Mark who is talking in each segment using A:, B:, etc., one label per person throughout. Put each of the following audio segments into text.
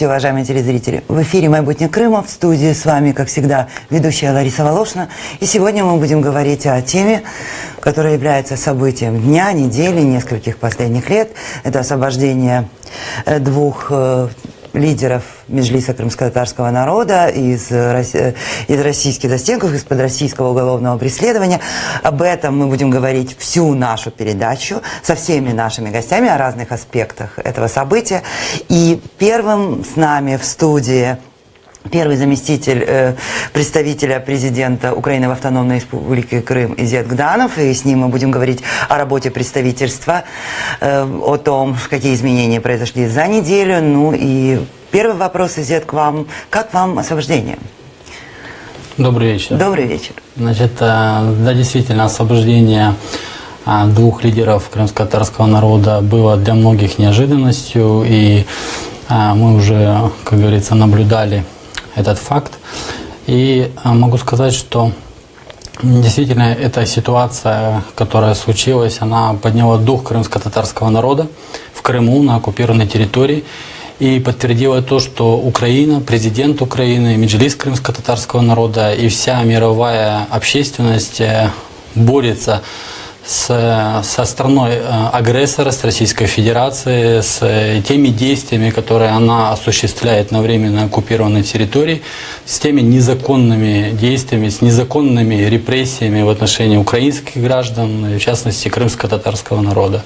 A: Здравствуйте, уважаемые телезрители. В эфире «Майбутнє Крыма». В студии с вами, как всегда, ведущая Лариса Волошина. И сегодня мы будем говорить о теме, которая является событием дня, недели, нескольких последних лет. Это освобождение двух лидеров Меджлиса крымско-татарского народа из российских застенков, из-под российского уголовного преследования. Об этом мы будем говорить всю нашу передачу со всеми нашими гостями о разных аспектах этого события. И первым с нами в студии первый заместитель представителя президента Украины в Автономной Республике Крым Изет Гданов. И с ним мы будем говорить о работе представительства, о том, какие изменения произошли за неделю. Ну и первый вопрос, Изет, к вам. Как вам освобождение?
B: Добрый вечер.
A: Добрый вечер.
B: Значит, да, действительно, освобождение двух лидеров крымско-татарского народа было для многих неожиданностью. И мы уже, как говорится, наблюдали этот факт. И могу сказать, что действительно эта ситуация, которая случилась, она подняла дух крымско-татарского народа в Крыму, на оккупированной территории, и подтвердила то, что Украина, президент Украины, Меджлис крымско-татарского народа и вся мировая общественность борется со страной агрессора, с Российской Федерацией, с теми действиями, которые она осуществляет на временно оккупированной территории, с теми незаконными действиями, с незаконными репрессиями в отношении украинских граждан, в частности, крымско-татарского народа.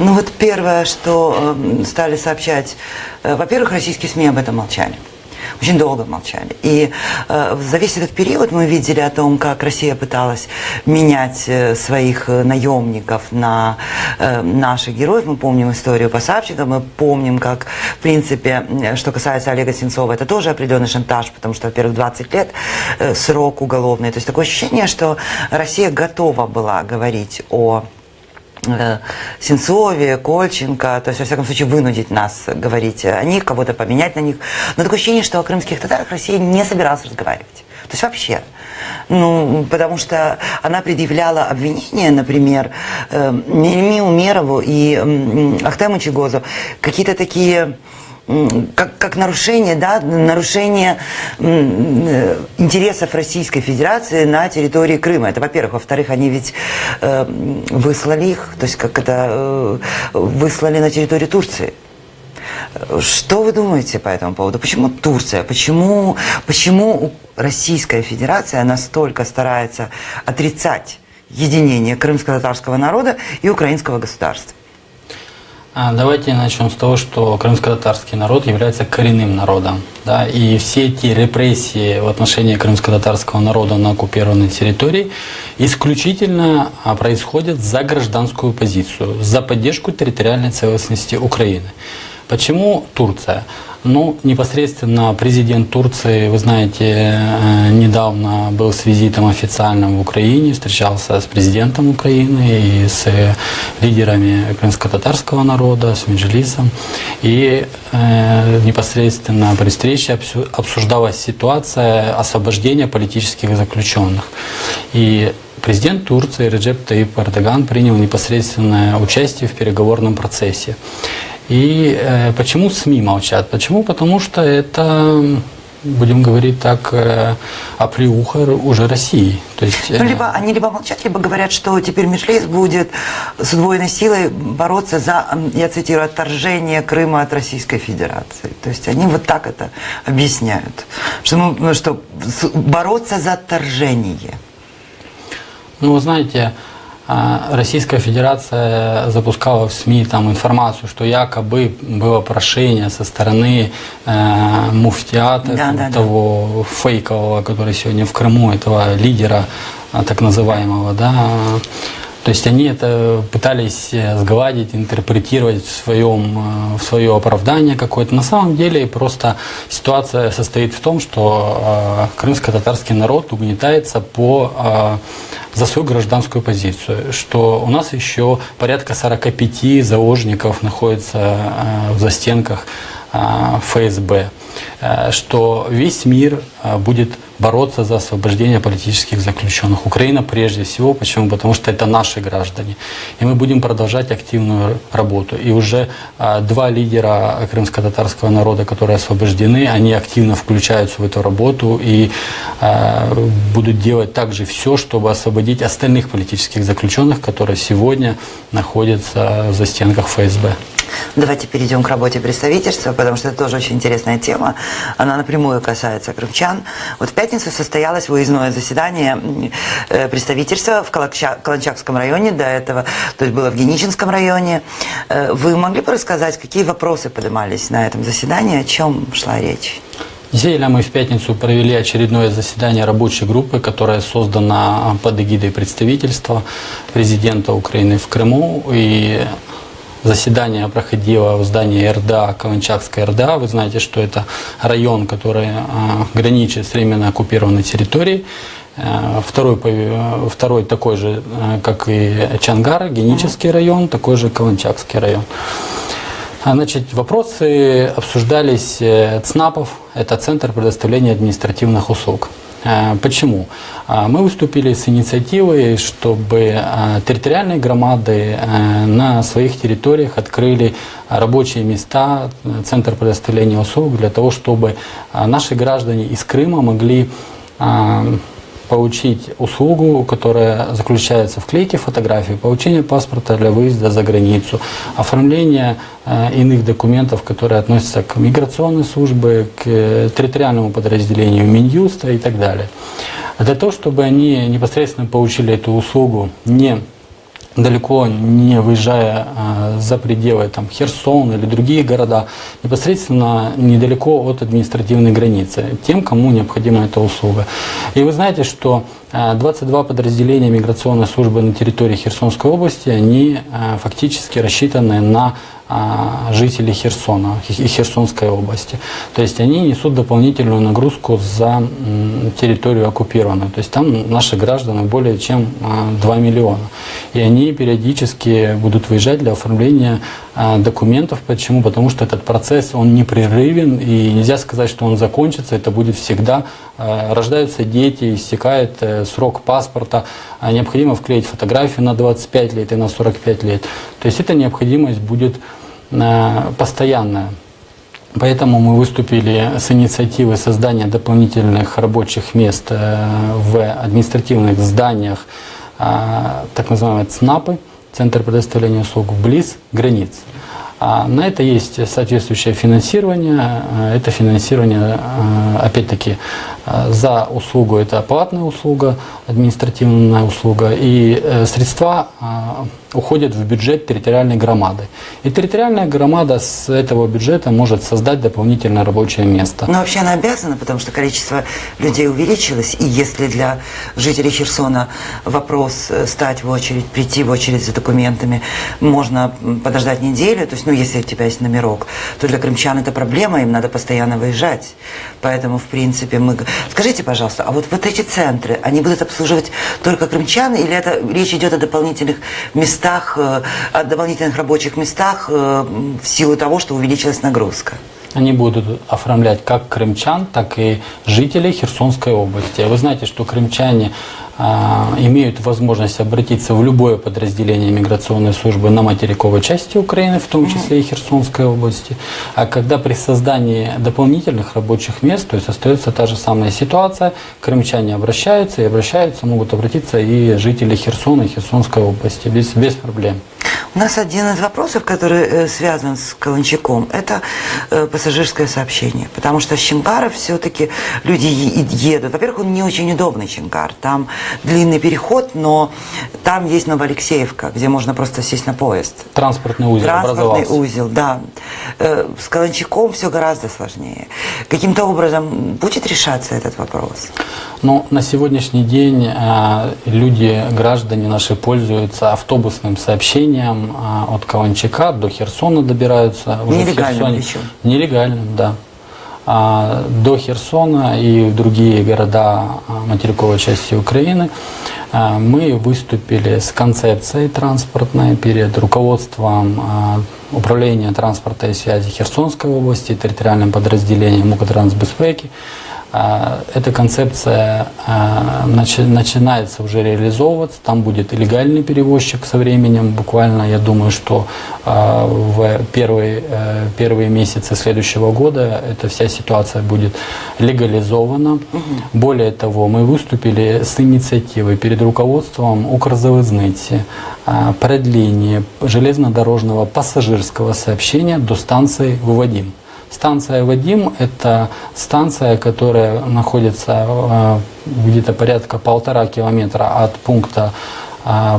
A: Ну вот первое, что стали сообщать, во-первых, российские СМИ об этом молчали. Очень долго молчали. И за весь этот период мы видели о том, как Россия пыталась менять своих наемников на наших героев. Мы помним историю Посадчика, мы помним, как, в принципе, что касается Олега Сенцова, это тоже определенный шантаж, потому что, во-первых, 20 лет срок уголовный. То есть такое ощущение, что Россия готова была говорить о Сенцове, Кольченко, то есть, во всяком случае, вынудить нас говорить о них, кого-то поменять на них. Но такое ощущение, что о крымских татарах Россия не собиралась разговаривать. То есть вообще. Ну, потому что она предъявляла обвинения, например, Мирми Умерову и Ахтему Чигозу, какие-то такие... Как нарушение, да, нарушение интересов Российской Федерации на территории Крыма. Это, во-первых. Во-вторых, они ведь выслали их, то есть как это выслали на территорию Турции. Что вы думаете по этому поводу? Почему Турция? Почему Российская Федерация настолько старается отрицать единение крымско-татарского народа и украинского государства?
B: Давайте начнем с того, что крымско-татарский народ является коренным народом. Да, и все эти репрессии в отношении крымско-татарского народа на оккупированной территории исключительно происходят за гражданскую позицию, за поддержку территориальной целостности Украины. Почему Турция? Ну, непосредственно президент Турции, вы знаете, недавно был с визитом официальным в Украине, встречался с президентом Украины и с лидерами крымско-татарского народа, с Меджлисом. И непосредственно при встрече обсуждалась ситуация освобождения политических заключенных. И президент Турции Реджеп Таyyip Эрдоган принял непосредственное участие в переговорном процессе. И почему СМИ молчат? Почему? Потому что это, будем говорить так, оплеуха уже России. То есть,
A: они либо молчат, либо говорят, что теперь Меджлис будет с удвоенной силой бороться за, я цитирую, отторжение Крыма от Российской Федерации. То есть они вот так это объясняют, что бороться за отторжение.
B: Ну, вы знаете, Российская Федерация запускала в СМИ там информацию, что якобы было прошение со стороны муфтиата, того фейкового, который сегодня в Крыму, этого лидера так называемого, да. То есть они это пытались сгладить, интерпретировать в свое оправдание какое-то. На самом деле просто ситуация состоит в том, что крымско-татарский народ угнетается за свою гражданскую позицию, что у нас еще порядка 45 заложников находится в застенках ФСБ. что весь мир будет бороться за освобождение политических заключенных. Украина прежде всего. Почему? Потому что это наши граждане. И мы будем продолжать активную работу. И уже два лидера крымско-татарского народа, которые освобождены, они активно включаются в эту работу и будут делать также все, чтобы освободить остальных политических заключенных, которые сегодня находятся в застенках ФСБ.
A: Давайте перейдем к работе представительства, потому что это тоже очень интересная тема. Она напрямую касается крымчан. Вот в пятницу состоялось выездное заседание представительства в Каланчакском районе до этого, то есть было в Геничинском районе. Вы могли бы рассказать, какие вопросы поднимались на этом заседании, о чем шла речь?
B: Действительно, мы в пятницу провели очередное заседание рабочей группы, которая создана под эгидой представительства президента Украины в Крыму. И заседание проходило в здании РДА, Каланчакская РДА. Вы знаете, что это район, который граничит с временно оккупированной территорией. Второй такой же, как и Чангар, Генический район, такой же Каланчакский район. Значит, вопросы обсуждались ЦНАПов, это Центр предоставления административных услуг. Почему? Мы выступили с инициативой, чтобы территориальные громады на своих территориях открыли рабочие места, Центр предоставления услуг, для того, чтобы наши граждане из Крыма могли получить услугу, которая заключается в клейке фотографий, получение паспорта для выезда за границу, оформление иных документов, которые относятся к миграционной службе, к территориальному подразделению Минюста и так далее. Для того, чтобы они непосредственно получили эту услугу, далеко не выезжая за пределы Херсона или другие города, непосредственно недалеко от административной границы, тем, кому необходима эта услуга. И вы знаете, что 22 подразделения миграционной службы на территории Херсонской области, они фактически рассчитаны на жителей Херсона и Херсонской области. То есть они несут дополнительную нагрузку за территорию оккупированную. То есть там наши граждане более чем 2 миллиона. И они периодически будут выезжать для оформления документов. Почему? Потому что этот процесс, он непрерывен, и нельзя сказать, что он закончится. Это будет всегда. Рождаются дети, истекает срок паспорта, необходимо вклеить фотографию на 25 лет и на 45 лет. То есть эта необходимость будет постоянная. Поэтому мы выступили с инициативой создания дополнительных рабочих мест в административных зданиях, так называемые ЦНАПы, Центр предоставления услуг, вблиз границ. На это есть соответствующее финансирование. Это финансирование, опять-таки, за услугу, это платная услуга, административная услуга, и средства уходят в бюджет территориальной громады. И территориальная громада с этого бюджета может создать дополнительное рабочее место.
A: Но вообще она обязана, потому что количество людей увеличилось, и если для жителей Херсона вопрос стать в очередь, прийти в очередь за документами, можно подождать неделю, то есть, если у тебя есть номерок, то для крымчан это проблема, им надо постоянно выезжать. Поэтому, в принципе, Скажите, пожалуйста, а вот эти центры, они будут обслуживать только крымчан, или речь идет о дополнительных местах, о дополнительных рабочих местах в силу того, что увеличилась нагрузка?
B: Они будут оформлять как крымчан, так и жителей Херсонской области. Вы знаете, что крымчане имеют возможность обратиться в любое подразделение миграционной службы на материковой части Украины, в том числе и Херсонской области. А когда при создании дополнительных рабочих мест, то есть остается та же самая ситуация, крымчане обращаются, могут обратиться и жители Херсона и Херсонской области без проблем.
A: У нас один из вопросов, который связан с Каланчаком, это пассажирское сообщение. Потому что с Чонгара все-таки люди едут. Во-первых, он не очень удобный, Чонгар. Там длинный переход, но там есть Новоалексеевка, где можно просто сесть на поезд.
B: Транспортный узел образовался.
A: Транспортный узел, да. С Каланчаком все гораздо сложнее. Каким-то образом будет решаться этот вопрос?
B: Но на сегодняшний день люди, граждане наши, пользуются автобусным сообщением от Каланчака до Херсона добираются.
A: Нелегальным причем.
B: Нелегальным, да. до Херсона и в другие города материковой части Украины мы выступили с концепцией транспортной перед руководством Управления транспорта и связи Херсонской области, территориальным подразделением Укртрансбезпеки. Эта концепция начинается уже реализовываться, там будет и легальный перевозчик со временем, буквально, я думаю, что в первые месяцы следующего года эта вся ситуация будет легализована. Более того, мы выступили с инициативой перед руководством Укрзалізниці продление железнодорожного пассажирского сообщения до станции Вадим. Станция Вадим – это станция, которая находится где-то порядка 1,5 километра от пункта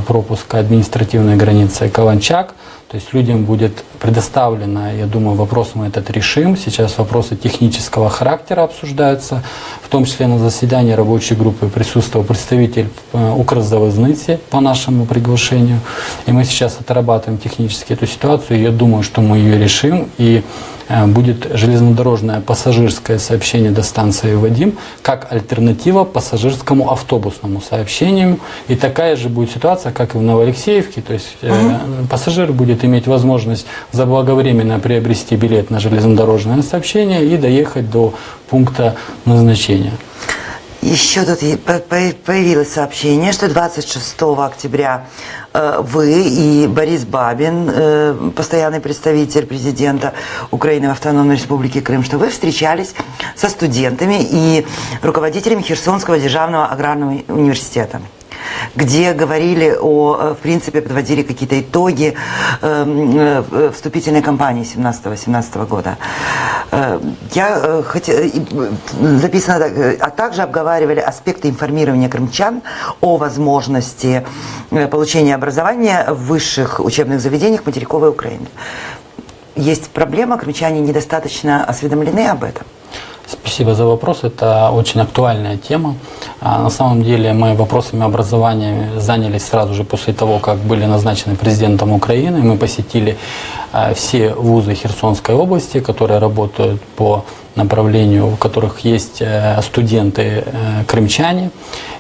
B: пропуска административной границы Каланчак. То есть людям будет предоставлено, я думаю, вопрос мы этот решим. Сейчас вопросы технического характера обсуждаются. В том числе на заседании рабочей группы присутствовал представитель Укрзалізниці по нашему приглашению. И мы сейчас отрабатываем технически эту ситуацию. Я думаю, что мы ее решим. И будет железнодорожное пассажирское сообщение до станции Вадим как альтернатива пассажирскому автобусному сообщению. И такая же будет ситуация, как и в Новоалексеевке. То есть пассажир будет иметь возможность заблаговременно приобрести билет на железнодорожное сообщение и доехать до пункта назначения.
A: Еще тут появилось сообщение, что 26 октября вы и Борис Бабин, постоянный представитель президента Украины в Автономной Республике Крым, что вы встречались со студентами и руководителями Херсонского державного аграрного университета, где говорили в принципе, подводили какие-то итоги вступительной кампании 17-18 года. Записано так, а также обговаривали аспекты информирования крымчан о возможности получения образования в высших учебных заведениях материковой Украины. Есть проблема, крымчане недостаточно осведомлены об этом.
B: Спасибо за вопрос. Это очень актуальная тема. На самом деле мы вопросами образования занялись сразу же после того, как были назначены президентом Украины. Мы посетили все вузы Херсонской области, которые работают по направлению, в которых есть студенты крымчане.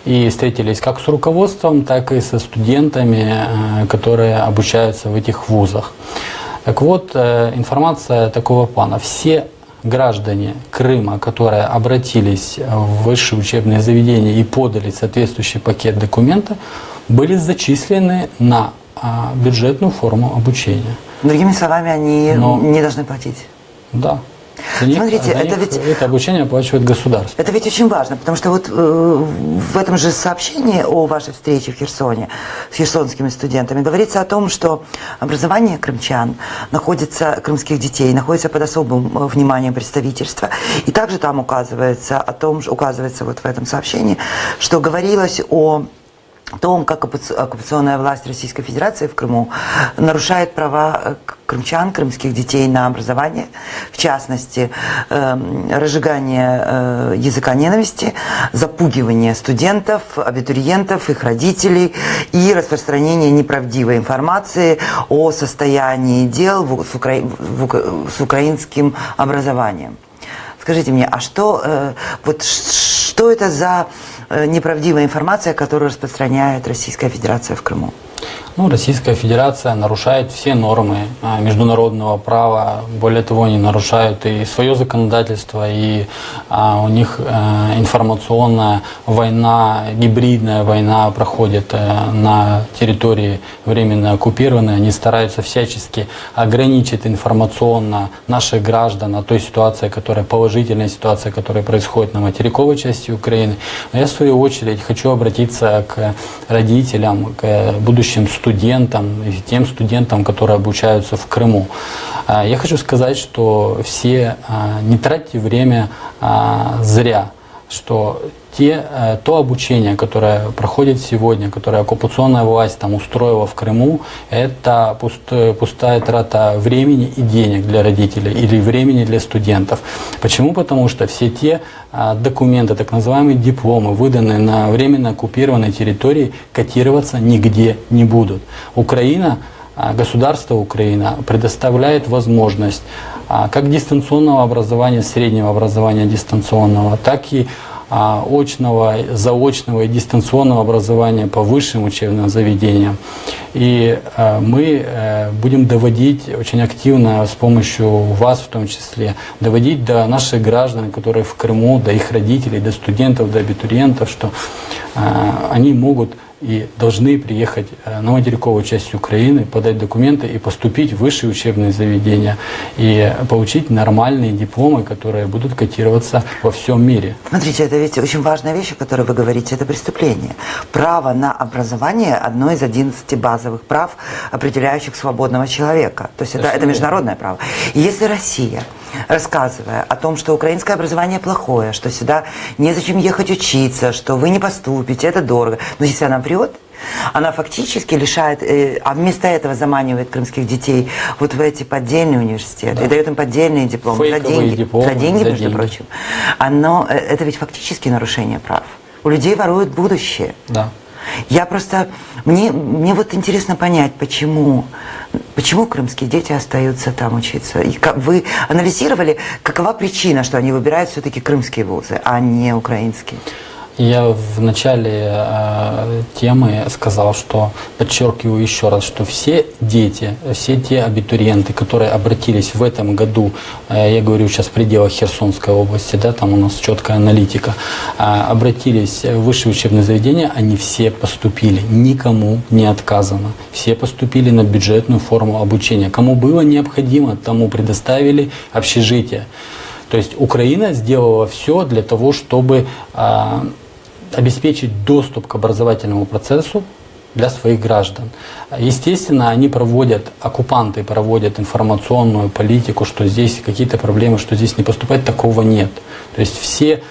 B: И встретились как с руководством, так и со студентами, которые обучаются в этих вузах. Так вот, информация такого плана. Все граждане Крыма, которые обратились в высшие учебные заведения и подали соответствующий пакет документов, были зачислены на бюджетную форму обучения.
A: Другими словами, они не должны платить?
B: Да.
A: Смотрите,
B: это обучение оплачивает государство.
A: Это ведь очень важно, потому что вот в этом же сообщении о вашей встрече в Херсоне с херсонскими студентами говорится о том, что образование крымчан крымских детей находится под особым вниманием представительства. И также там указывается вот в этом сообщении, что говорилось о том, как оккупационная власть Российской Федерации в Крыму нарушает права крымчан, крымских детей на образование, в частности, разжигание языка ненависти, запугивание студентов, абитуриентов, их родителей и распространение неправдивой информации о состоянии дел с украинским образованием. Скажите мне, а что это за неправдивая информация, которую распространяет Российская Федерация в Крыму?
B: Российская Федерация нарушает все нормы международного права. Более того, они нарушают и свое законодательство, и у них информационная война, гибридная война проходит на территории временно оккупированной. Они стараются всячески ограничить информационно наших граждан о той ситуации, положительной ситуации, которая происходит на материковой части Украины. Но я, в свою очередь, хочу обратиться к родителям, к будущим студентам и тем студентам, которые обучаются в Крыму. Я хочу сказать, что все не тратьте время зря, что то обучение, которое проходит сегодня, которое оккупационная власть устроила в Крыму, это пустая трата времени и денег для родителей или времени для студентов. Почему? Потому что все те документы, так называемые дипломы, выданные на временно оккупированной территории, котироваться нигде не будут. Государство Украина предоставляет возможность как дистанционного образования, среднего образования дистанционного, так и очного, заочного и дистанционного образования по высшим учебным заведениям. И мы будем доводить очень активно с помощью вас в том числе, доводить до наших граждан, которые в Крыму, до их родителей, до студентов, до абитуриентов, что они могут и должны приехать на материковую часть Украины, подать документы и поступить в высшие учебные заведения и получить нормальные дипломы, которые будут котироваться во всем мире.
A: Смотрите, это ведь очень важная вещь, о которой вы говорите, это преступление. Право на образование – одно из 11 базовых прав, определяющих свободного человека. То есть это международное право. И если Россия, рассказывая о том, что украинское образование плохое, что сюда незачем ехать учиться, что вы не поступите, это дорого. Но если она врет, она фактически лишает, а вместо этого заманивает крымских детей вот в эти поддельные университеты, и дает им поддельные дипломы за деньги, между прочим. Это ведь фактически нарушение прав. У людей воруют будущее.
B: Да.
A: Я просто, мне вот интересно понять, почему крымские дети остаются там учиться. И вы анализировали, какова причина, что они выбирают все-таки крымские вузы, а не украинские?
B: Я в начале темы сказал, что подчеркиваю еще раз, что все дети, все те абитуриенты, которые обратились в этом году, я говорю сейчас в пределах Херсонской области, да, там у нас четкая аналитика, обратились в высшие учебные заведения, они все поступили, никому не отказано, все поступили на бюджетную форму обучения. Кому было необходимо, тому предоставили общежитие. То есть Украина сделала все для того, чтобы обеспечить доступ к образовательному процессу для своих граждан. Естественно, они оккупанты проводят информационную политику, что здесь какие-то проблемы, что здесь не поступать, такого нет. То есть все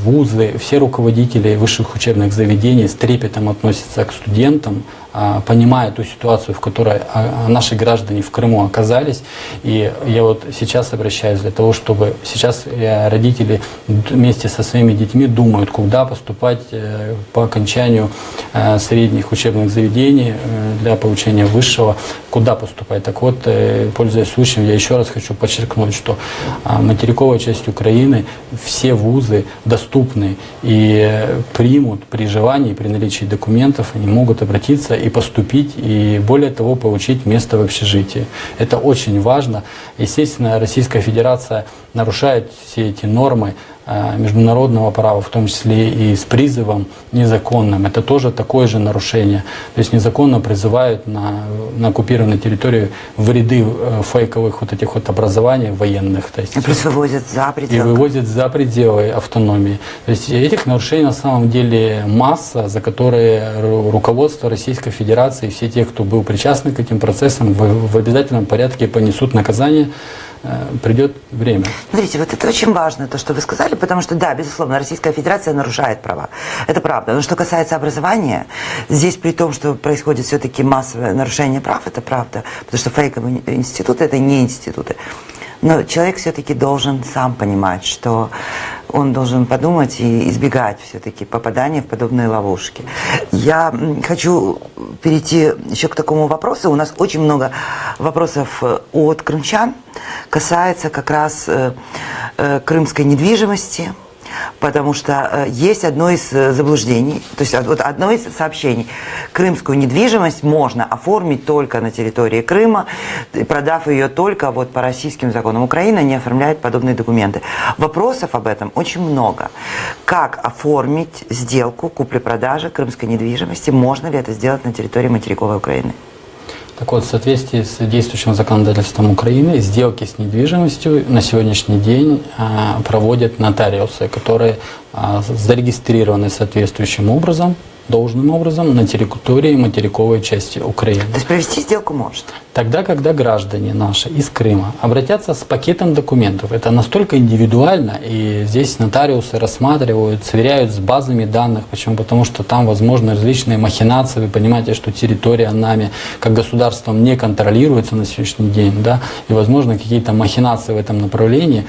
B: вузы, все руководители высших учебных заведений с трепетом относятся к студентам, понимая ту ситуацию, в которой наши граждане в Крыму оказались. И я вот сейчас обращаюсь для того, чтобы сейчас родители вместе со своими детьми думают, куда поступать по окончанию средних учебных заведений для получения высшего, куда поступать. Так вот, пользуясь случаем, я еще раз хочу подчеркнуть, что материковая часть Украины, все вузы доступны и примут при желании, при наличии документов, они могут обратиться и поступить, и более того, получить место в общежитии. Это очень важно. Естественно, Российская Федерация нарушает все эти нормы международного права, в том числе и с призывом незаконным. Это тоже такое же нарушение. То есть незаконно призывают на оккупированной территории в ряды фейковых вот этих вот образований военных. То есть,
A: и плюс вывозят за пределы.
B: И вывозят за пределы автономии. То есть этих нарушений на самом деле масса, за которые руководство Российской Федерации, все те, кто был причастны к этим процессам, в обязательном порядке понесут наказание. Придет время.
A: Смотрите, вот это очень важно, то, что вы сказали, потому что, да, безусловно, Российская Федерация нарушает права. Это правда. Но что касается образования, здесь при том, что происходит все-таки массовое нарушение прав, это правда, потому что фейковые институты – это не институты. Но человек все-таки должен сам понимать, что он должен подумать и избегать все-таки попадания в подобные ловушки. Я хочу перейти еще к такому вопросу. У нас очень много вопросов от крымчан, касается как раз крымской недвижимости, потому что есть одно из заблуждений, то есть вот одно из сообщений. Крымскую недвижимость можно оформить только на территории Крыма, продав ее только вот по российским законам. Украина не оформляет подобные документы. Вопросов об этом очень много. Как оформить сделку купли-продажи крымской недвижимости? Можно ли это сделать на территории материковой Украины?
B: Так вот, в соответствии с действующим законодательством Украины, сделки с недвижимостью на сегодняшний день проводят нотариусы, которые зарегистрированы соответствующим образом, должным образом на территории материковой части Украины.
A: То есть провести сделку может?
B: Тогда, когда граждане наши из Крыма обратятся с пакетом документов, это настолько индивидуально, и здесь нотариусы рассматривают, сверяют с базами данных. Почему? Потому что там возможны различные махинации. Вы понимаете, что территория нами, как государством, не контролируется на сегодняшний день, да, и возможно какие-то махинации в этом направлении.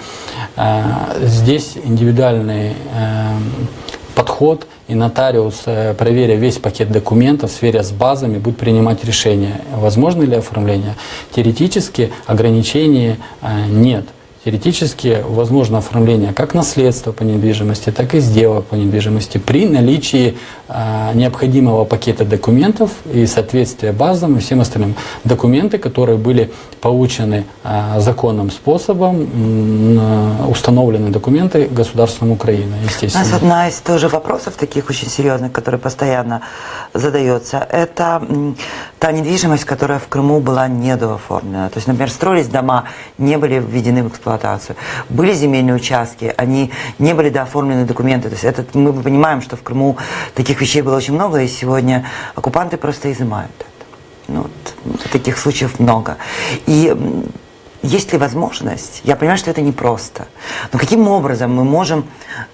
B: Здесь индивидуальный подход, и нотариус, проверя весь пакет документов, сверясь с базами, будет принимать решение, возможно ли оформление. Теоретически ограничений нет. Теоретически возможно оформление как наследства по недвижимости, так и сделок по недвижимости при наличии необходимого пакета документов и соответствия базам и всем остальным. Документы, которые были получены законным способом, установлены документы государством Украины, естественно.
A: У нас одна из тоже вопросов таких очень серьезных, который постоянно задается, это та недвижимость, которая в Крыму была недооформлена. То есть, например, строились дома, не были введены в эксплуатацию. Были земельные участки, они не были дооформлены документы. То есть мы понимаем, что в Крыму таких вещей было очень много, и сегодня оккупанты просто изымают это. Ну, вот, таких случаев много. И есть ли возможность, я понимаю, что это непросто, но каким образом мы можем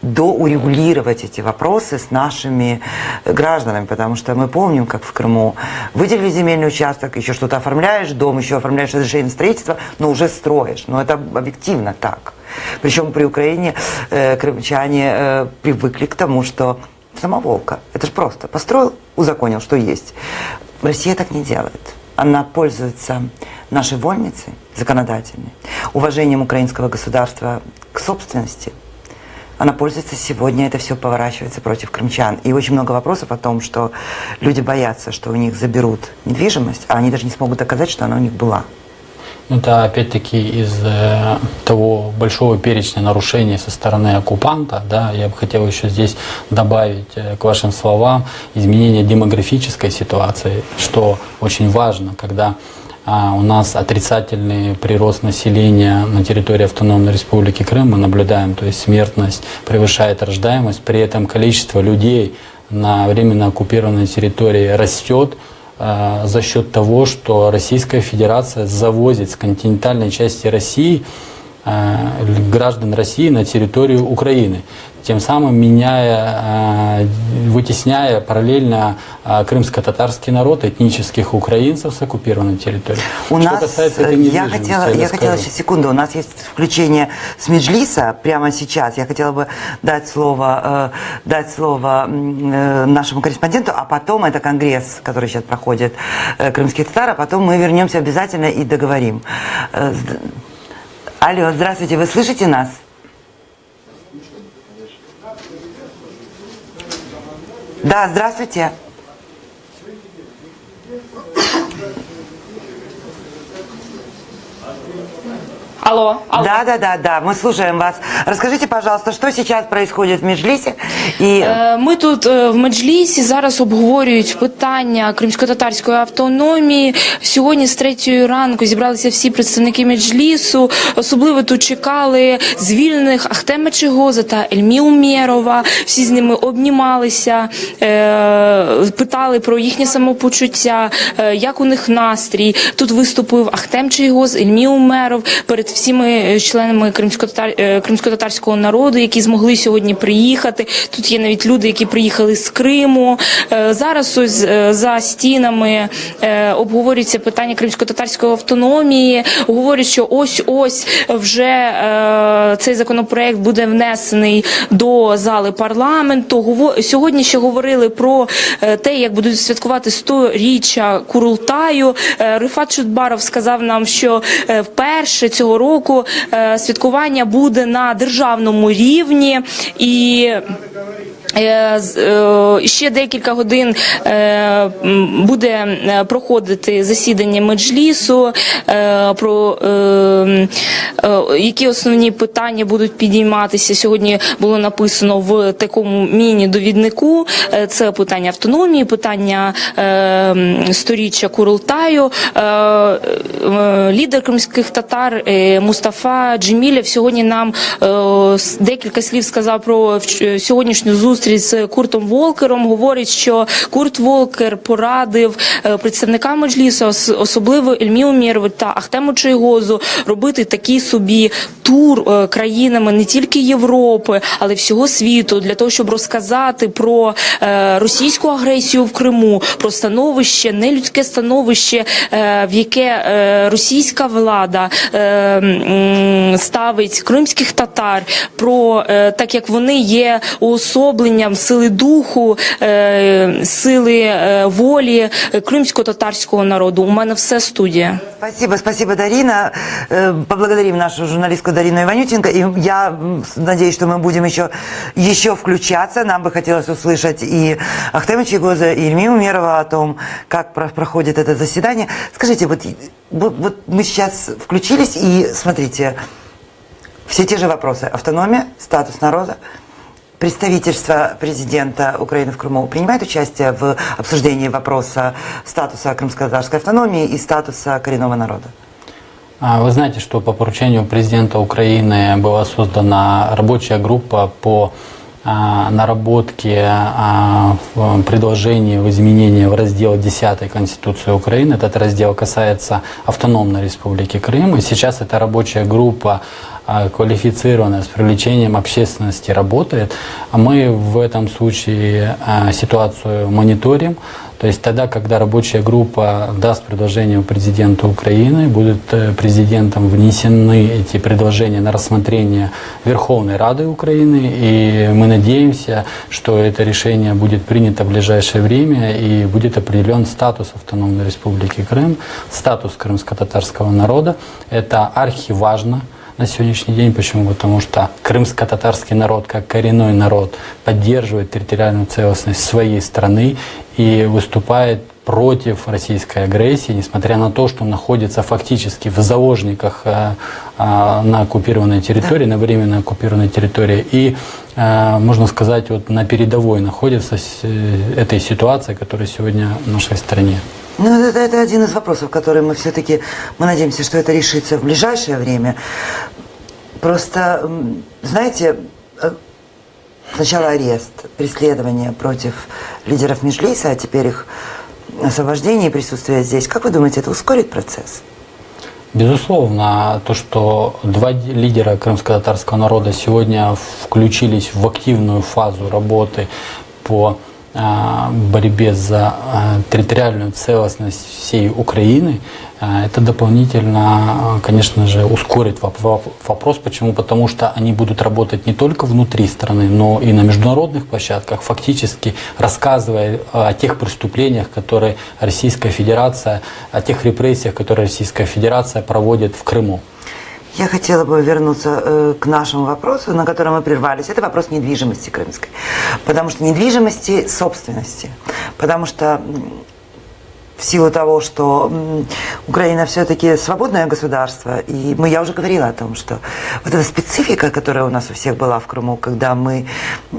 A: доурегулировать эти вопросы с нашими гражданами, потому что мы помним, как в Крыму выделили земельный участок, еще что-то оформляешь, дом еще оформляешь разрешение на строительство, но уже строишь, но это объективно так. Причем при Украине крымчане привыкли к тому, что самоволка, это же просто, построил, узаконил, что есть. Россия так не делает. Она пользуется нашей вольницей законодательной, уважением украинского государства к собственности. Она пользуется сегодня, это все поворачивается против крымчан. И очень много вопросов о том, что люди боятся, что у них заберут недвижимость, а они даже не смогут доказать, что она у них была.
B: Это опять-таки из того большого перечня нарушений со стороны оккупанта. Да, я бы хотел еще здесь добавить к вашим словам изменение демографической ситуации, что очень важно, когда у нас отрицательный прирост населения на территории Автономной Республики Крым мы наблюдаем, то есть смертность превышает рождаемость, при этом количество людей на временно оккупированной территории растет за счет того, что Российская Федерация завозит с континентальной части России граждан России на территорию Украины, тем самым вытесняя параллельно крымско-татарский народ, этнических украинцев с оккупированной территории.
A: Что касается этой недвижимости, я хотела сейчас, секунду, у нас есть включение с Меджлиса прямо сейчас. Я хотела бы дать слово нашему корреспонденту, а потом это конгресс, который сейчас проходит крымских татар, а потом мы вернемся обязательно и договорим. Алло, здравствуйте, вы слышите нас? Да, здравствуйте.
C: Алло.
A: Да, мы слушаем вас. Расскажите, пожалуйста, что сейчас происходит в Меджлісі?
C: Ми тут в Меджлісі зараз обговорюють питання кримсько-татарської автономії. Сьогодні з 3-ї ранку зібралися всі представники Меджлісу. Особливо тут чекали звільнених Ахтема Чийгоза та Ільмі Умєрова. Всі з ними обнімалися, питали про їхнє самопочуття, як у них настрій. Тут виступив Ахтем Чийгоз, Ільмі Умєров перед всіми членами кримсько-татарського народу, які змогли сьогодні приїхати. Тут є навіть люди, які приїхали з Криму. Зараз ось за стінами обговорюється питання кримсько-татарської автономії. Говорять, що ось вже цей законопроект буде внесений до зали парламенту. Сьогодні ще говорили про те, як будуть святкувати 100-річчя Курултаю. Рифат Чудбаров сказав нам, що вперше цього року святкування буде на державному рівні, і ще декілька годин буде проходити засідання Меджлісу, про які основні питання будуть підійматися. Сьогодні було написано в такому міні-довіднику. Це питання автономії, питання 100-річчя Курултаю. Лідер кримських татар Мустафа Джемілєв сьогодні нам декілька слів сказав про сьогоднішню зустріч з Куртом Волкером. Говорить, що Курт Волкер порадив представникам Меджлісу, особливо Ільмі Умєрову та Ахтему Чийгозу, робити такий собі тур країнами не тільки Європи, але всього світу, для того, щоб розказати про російську агресію в Криму, про становище, нелюдське становище, в яке російська влада ставить кримських татар, про так як вони є уособлені свідченням сили духу, сили волі кримсько-татарського народу. У мене все, студія.
A: Спасибо, Дарина. Поблагодарим нашу журналистку Дарину Иванютенко. И я надеюсь, что мы будем еще включаться. Нам бы хотелось услышать и Ахтема Чийгоза, и Ильмиму Умерова о том, как проходит это заседание. Скажите, вот мы сейчас включились, и смотрите, все те же вопросы. Автономия, статус народа. Представительство президента Украины в Крыму принимает участие в обсуждении вопроса статуса крымско-татарской автономии и статуса коренного народа?
B: Вы знаете, что по поручению президента Украины была создана рабочая группа по наработке предложений в изменении в раздел 10 Конституции Украины. Этот раздел касается автономной республики Крым. И сейчас эта рабочая группа, квалифицированная, с привлечением общественности, работает. Мы в этом случае ситуацию мониторим. То есть тогда, когда рабочая группа даст предложение президенту Украины, будут президентом внесены эти предложения на рассмотрение Верховной Рады Украины, и мы надеемся, что это решение будет принято в ближайшее время и будет определен статус автономной республики Крым, статус крымско-татарского народа. Это архиважно на сегодняшний день. Почему? Потому что крымско-татарский народ, как коренной народ, поддерживает территориальную целостность своей страны и выступает против российской агрессии, несмотря на то, что находится фактически в заложниках на оккупированной территории, на временно оккупированной территории. И, можно сказать, вот на передовой находится этой ситуации, которая сегодня в нашей стране.
A: Ну, это один из вопросов, которые мы все-таки, мы надеемся, что это решится в ближайшее время. Просто, знаете, сначала арест, преследование против лидеров Меджлиса, а теперь их освобождение и присутствие здесь. Как вы думаете, это ускорит процесс?
B: Безусловно, то, что два лидера крымско-татарского народа сегодня включились в активную фазу работы по борьбе за территориальную целостность всей Украины, это дополнительно, конечно же, ускорит вопрос. Почему? Потому что они будут работать не только внутри страны, но и на международных площадках, фактически рассказывая о тех преступлениях, которые Российская Федерация, о тех репрессиях, которые Российская Федерация проводит в Крыму.
A: Я хотела бы вернуться к нашему вопросу, на котором мы прервались. Это вопрос недвижимости крымской. Потому что недвижимости собственности. Потому что в силу того, что Украина все-таки свободное государство, и я уже говорила о том, что вот эта специфика, которая у нас у всех была в Крыму, когда мы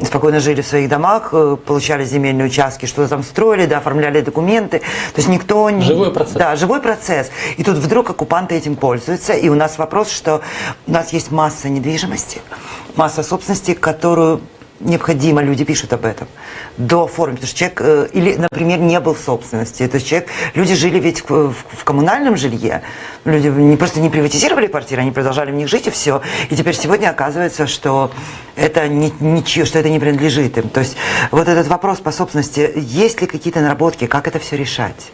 A: спокойно жили в своих домах, получали земельные участки, что-то там строили, да, оформляли документы, то есть никто не...
B: Живой процесс.
A: Да, живой процесс. И тут вдруг оккупанты этим пользуются, и у нас вопрос, что у нас есть масса недвижимости, масса собственности, которую необходимо, люди пишут об этом, дооформить. Потому что человек, или, например, не был в собственности. То есть люди жили ведь в коммунальном жилье. Люди просто не приватизировали квартиры, они продолжали в них жить, и все. И теперь сегодня оказывается, что это ничего, что это не принадлежит им. То есть вот этот вопрос по собственности, есть ли какие-то наработки, как это все решать?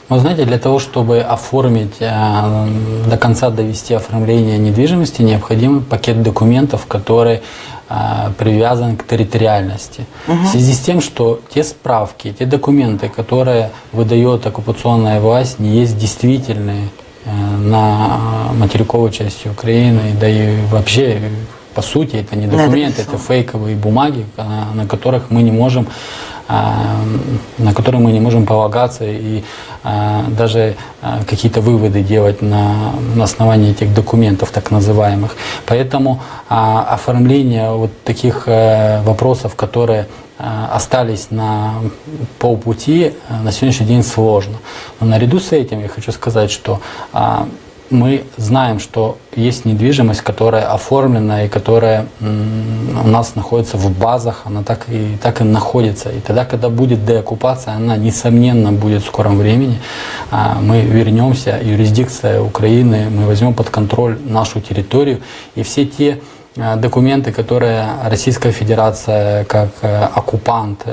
B: Вы знаете, для того, чтобы оформить, до конца довести оформление недвижимости, необходим пакет документов, который привязан к территориальности. В связи с тем, что те справки, те документы, которые выдает оккупационная власть, не есть действительные на материковой части Украины, да и вообще, по сути, это не документы, это фейковые бумаги, на которые мы не можем полагаться и даже какие-то выводы делать на основании этих документов так называемых. Поэтому оформление вот таких вопросов, которые остались на полпути, на сегодняшний день сложно. Но наряду с этим я хочу сказать, что мы знаем, что есть недвижимость, которая оформлена и которая у нас находится в базах, она так и находится. И тогда, когда будет деоккупация, она, несомненно, будет в скором времени. Мы вернемся, юрисдикция Украины, мы возьмем под контроль нашу территорию, и все те документы, которые Российская Федерация как оккупант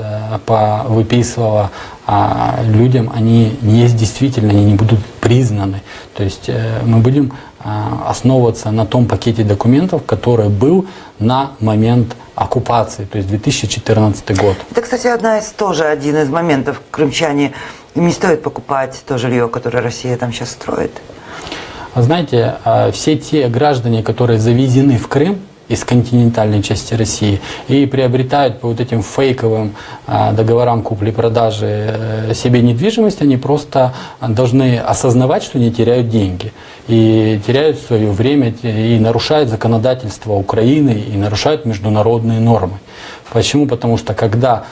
B: выписывала людям, они не есть действительно, они не будут признаны. То есть мы будем основываться на том пакете документов, который был на момент оккупации, то есть 2014 год.
A: Это, кстати, один из моментов. Крымчане, им не стоит покупать то жилье, которое Россия там сейчас строит.
B: Знаете, все те граждане, которые завезены в Крым из континентальной части России и приобретают по вот этим фейковым договорам купли-продажи себе недвижимость, они просто должны осознавать, что они теряют деньги. И теряют свое время, и нарушают законодательство Украины, и нарушают международные нормы. Почему? Потому что когда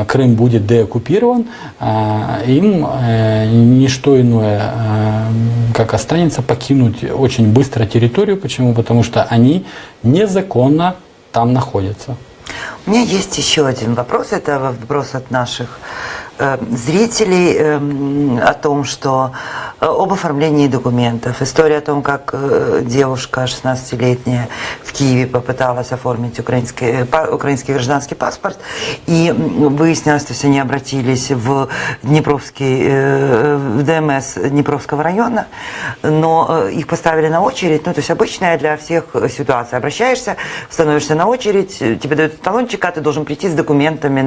B: Крым будет деоккупирован, им не что иное, как останется покинуть очень быстро территорию. Почему? Потому что они незаконно там находятся.
A: У меня есть еще один вопрос. Это вопрос от наших зрителей о том, что об оформлении документов. История о том, как девушка 16-летняя в Киеве попыталась оформить украинский гражданский паспорт, и выяснилось, что они обратились в ДМС Днепровского района, но их поставили на очередь, то есть обычная для всех ситуация. Обращаешься, становишься на очередь, тебе дают талончик, а ты должен прийти с документами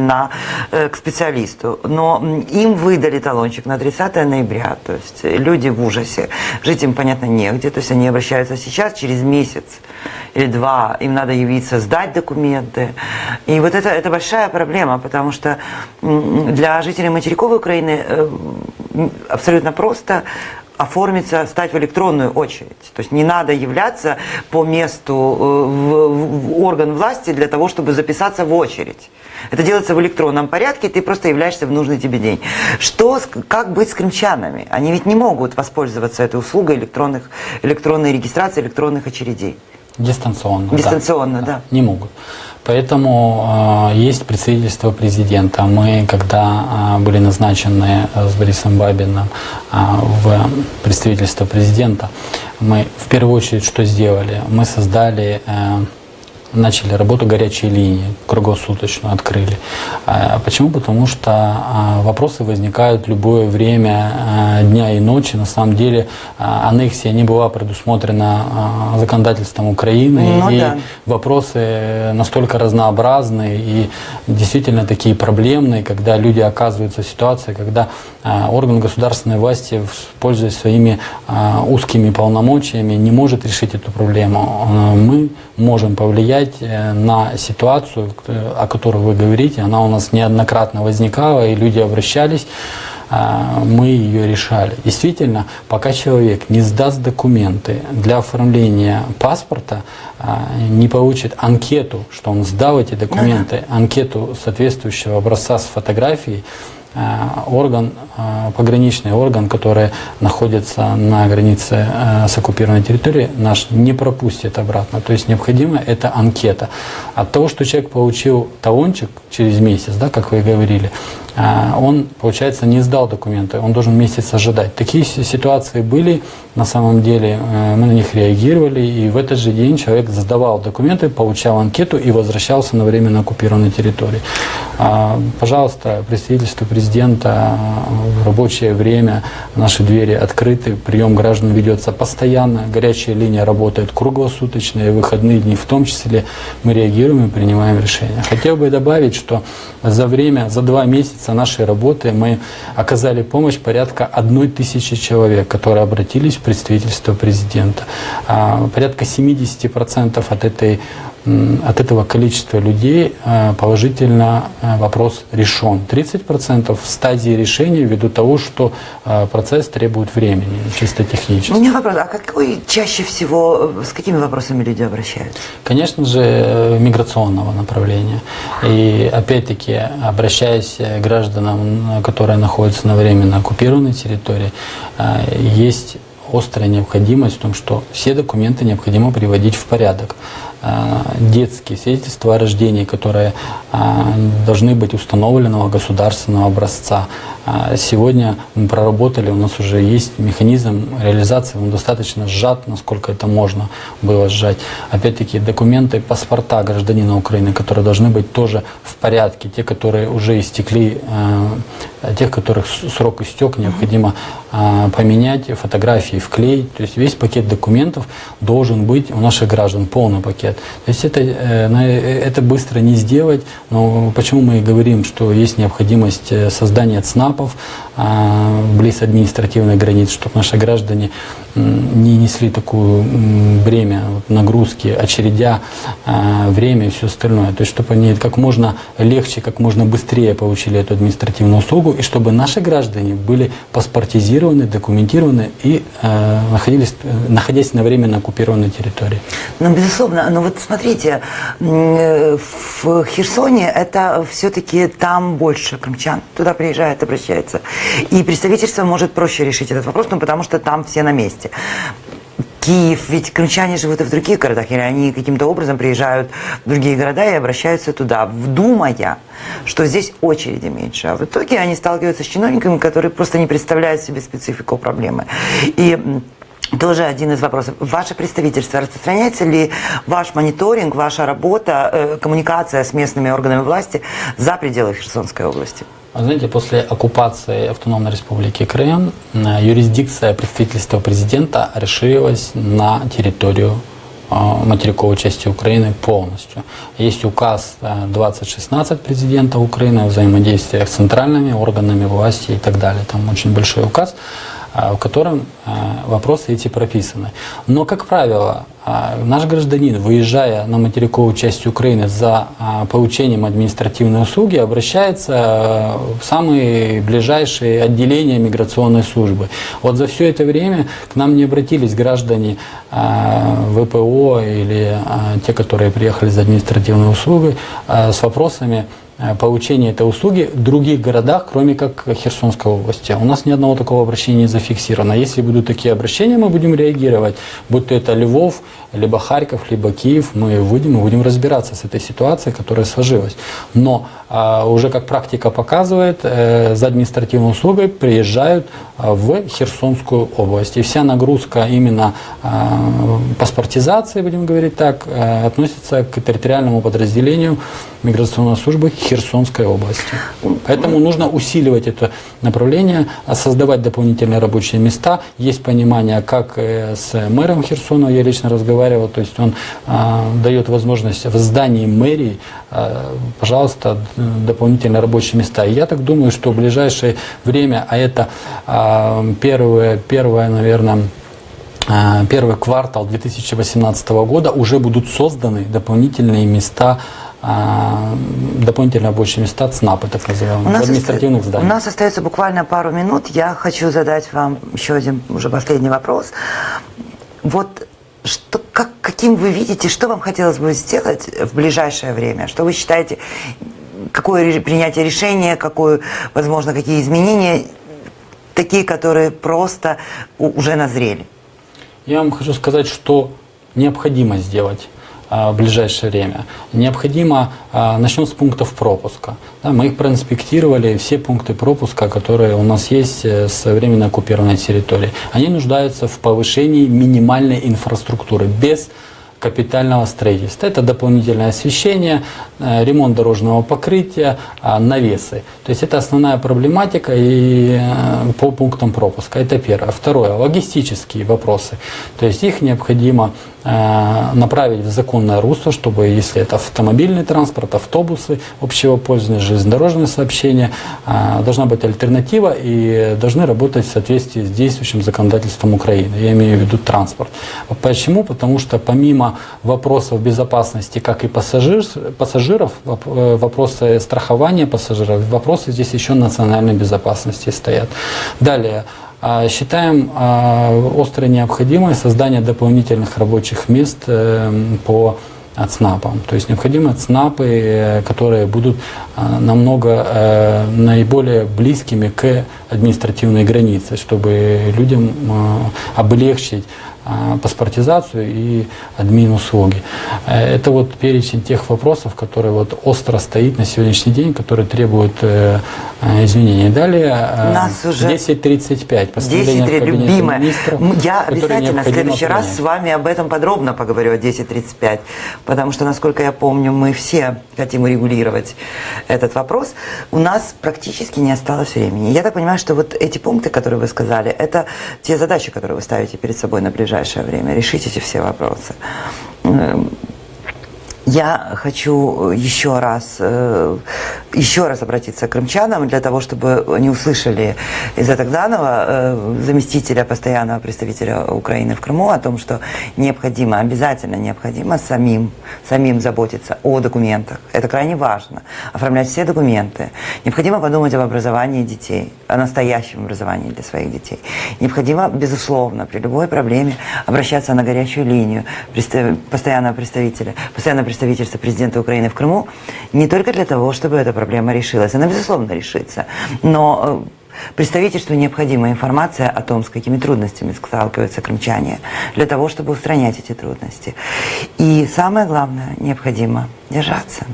A: к специалисту. Но им выдали талончик на 30 ноября, то есть люди в ужасе, жить им, понятно, негде, то есть они обращаются сейчас, через месяц или два, им надо явиться, сдать документы. И вот это большая проблема, потому что для жителей материковой Украины абсолютно просто оформиться, стать в электронную очередь. То есть не надо являться по месту в орган власти для того, чтобы записаться в очередь. Это делается в электронном порядке, и ты просто являешься в нужный тебе день. Как быть с крымчанами? Они ведь не могут воспользоваться этой услугой электронной регистрации, электронных очередей.
B: Дистанционно.
A: Да.
B: Не могут. Поэтому есть представительство президента. Мы, когда были назначены с Борисом Бабиным в представительство президента, мы в первую очередь что сделали? Мы начали работу горячей линии, круглосуточную открыли. Почему? Потому что вопросы возникают в любое время дня и ночи. На самом деле аннексия не была предусмотрена законодательством Украины. Вопросы настолько разнообразные и действительно такие проблемные, когда люди оказываются в ситуации, когда орган государственной власти, пользуясь своими узкими полномочиями, не может решить эту проблему. Мы можем повлиять на ситуацию, о которой вы говорите. Она у нас неоднократно возникала, и люди обращались, мы ее решали. Действительно, пока человек не сдаст документы для оформления паспорта, не получит анкету, что он сдал эти документы, анкету соответствующего образца с фотографией, пограничный орган, который находится на границе с оккупированной территорией, наш не пропустит обратно. То есть необходима эта анкета. От того, что человек получил талончик через месяц, да, как вы говорили, он, получается, не сдал документы, он должен месяц ожидать. Такие ситуации были, на самом деле, мы на них реагировали, и в этот же день человек сдавал документы, получал анкету и возвращался на временно оккупированной территории. Пожалуйста, представительство президента в рабочее время, наши двери открыты, прием граждан ведется постоянно, горячая линия работает круглосуточно, и в выходные дни в том числе мы реагируем и принимаем решения. Хотел бы добавить, что за 2 месяца нашей работы мы оказали помощь порядка 1000 человек, которые обратились в представительство президента. Порядка 70% от этого количества людей положительно вопрос решен. 30% в стадии решения ввиду того, что процесс требует времени, чисто технически.
A: У меня вопрос, с какими вопросами люди обращаются?
B: Конечно же, миграционного направления. И опять-таки, обращаясь к гражданам, которые находятся на временно оккупированной территории, есть острая необходимость в том, что все документы необходимо приводить в порядок. Детские свидетельства о рождении, которые должны быть установленного государственного образца. Сегодня мы проработали, у нас уже есть механизм реализации, он достаточно сжат, насколько это можно было сжать. Опять-таки документы, паспорта гражданина Украины, которые должны быть тоже в порядке, те, которые уже истекли тех, которых срок истек, необходимо поменять фотографии в клей. То есть весь пакет документов должен быть у наших граждан, полный пакет. То есть это быстро не сделать, но почему мы и говорим, что есть необходимость создания ЦНАПов близ административных границ, чтобы наши граждане не несли такую бремя, нагрузки, очередя, время и все остальное. То есть чтобы они как можно легче, как можно быстрее получили эту административную услугу, и чтобы наши граждане были паспортизированы, документированы и находясь на временно оккупированной территории.
A: Ну, безусловно. Но вот смотрите, в Херсоне это все-таки там больше крымчан туда приезжает, обращается. И представительство может проще решить этот вопрос, ну, потому что там все на месте. Киев, ведь крымчане живут и в других городах, или они каким-то образом приезжают в другие города и обращаются туда, думая, что здесь очереди меньше. А в итоге они сталкиваются с чиновниками, которые просто не представляют себе специфику проблемы. И тоже один из вопросов. Ваше представительство, распространяется ли ваш мониторинг, ваша работа, коммуникация с местными органами власти за пределы Херсонской области?
B: Знаете, после оккупации Автономной Республики Крым юрисдикция представительства президента расширилась на территорию материковой части Украины полностью. Есть указ 2016 президента Украины о взаимодействии с центральными органами власти и так далее. Там очень большой указ, в котором вопросы эти прописаны. Но, как правило, наш гражданин, выезжая на материковую часть Украины за получением административной услуги, обращается в самые ближайшие отделения миграционной службы. Вот за все это время к нам не обратились граждане ВПО или те, которые приехали за административной услугой, с вопросами получения этой услуги в других городах, кроме как Херсонской области. У нас ни одного такого обращения не зафиксировано. Если будут такие обращения, мы будем реагировать. Будь то это Львов, либо Харьков, либо Киев, мы будем разбираться с этой ситуацией, которая сложилась. Но уже как практика показывает, за административной услугой приезжают в Херсонскую область. И вся нагрузка именно паспортизации, будем говорить так, относится к территориальному подразделению миграционной службы Херсонской области. Поэтому нужно усиливать это направление, создавать дополнительные рабочие места. Есть понимание, как с мэром Херсона, я лично разговаривал, то есть он дает возможность в здании мэрии, пожалуйста, дополнительные рабочие места. И я так думаю, что в ближайшее время, а это первый квартал 2018 года, уже будут созданы дополнительные места, дополнительные рабочие места ЦНАПы, так называемые, в административных зданиях.
A: У нас остается буквально пару минут. Я хочу задать вам еще один, уже последний вопрос. Вот каким вы видите, что вам хотелось бы сделать в ближайшее время? Что вы считаете, какое принятие решения, возможно, какие изменения, такие, которые просто уже назрели?
B: Я вам хочу сказать, что необходимо сделать в ближайшее время. Необходимо, начнем с пунктов пропуска. Да, мы их проинспектировали, все пункты пропуска, которые у нас есть с временно оккупированной территории. Они нуждаются в повышении минимальной инфраструктуры, без капитального строительства. Это дополнительное освещение, ремонт дорожного покрытия, навесы. То есть это основная проблематика и по пунктам пропуска. Это первое. Второе. Логистические вопросы. То есть их необходимо направить в законное русло, чтобы, если это автомобильный транспорт, автобусы общего пользования, железнодорожные сообщения, должна быть альтернатива и должны работать в соответствии с действующим законодательством Украины. Я имею в виду транспорт. Почему? Потому что помимо вопросов безопасности, как и пассажиров, вопросы страхования пассажиров, вопросы здесь еще национальной безопасности стоят. Далее. Считаем острой необходимость создания дополнительных рабочих мест по ЦНАПам. То есть необходимы ЦНАПы, которые будут наиболее близкими к административной границе, чтобы людям облегчить паспортизацию и админ-услуги. Это вот перечень тех вопросов, которые вот остро стоит на сегодняшний день, которые требуют изменений. Далее
A: нас уже
B: 10.35, постановление Кабинета
A: любимое.
B: Министров.
A: Я обязательно в следующий раз
B: принять.
A: с вами об этом подробно поговорю, о 10.35, потому что, насколько я помню, мы все хотим урегулировать этот вопрос. У нас практически не осталось времени. Я так понимаю, что вот эти пункты, которые вы сказали, это те задачи, которые вы ставите перед собой на ближайшее время. Решить эти все вопросы. Я хочу еще раз обратиться к крымчанам для того, чтобы они услышали Иззата Гданова, заместителя постоянного представителя Украины в Крыму, о том, что необходимо, обязательно необходимо самим заботиться о документах. Это крайне важно. Оформлять все документы. Необходимо подумать об образовании детей, о настоящем образовании для своих детей. Необходимо, безусловно, при любой проблеме обращаться на горячую линию постоянного представительства президента Украины в Крыму не только для того, чтобы эта проблема решилась. Она, безусловно, решится. Но представительству необходима информация о том, с какими трудностями сталкиваются крымчане, для того, чтобы устранять эти трудности. И самое главное, необходимо держаться.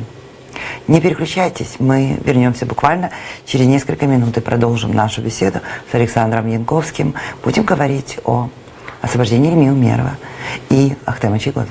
A: Не переключайтесь, мы вернемся буквально через несколько минут и продолжим нашу беседу с Александром Янковским. Будем говорить о освобождении Ильми Умерова и Ахтема Чийгоза.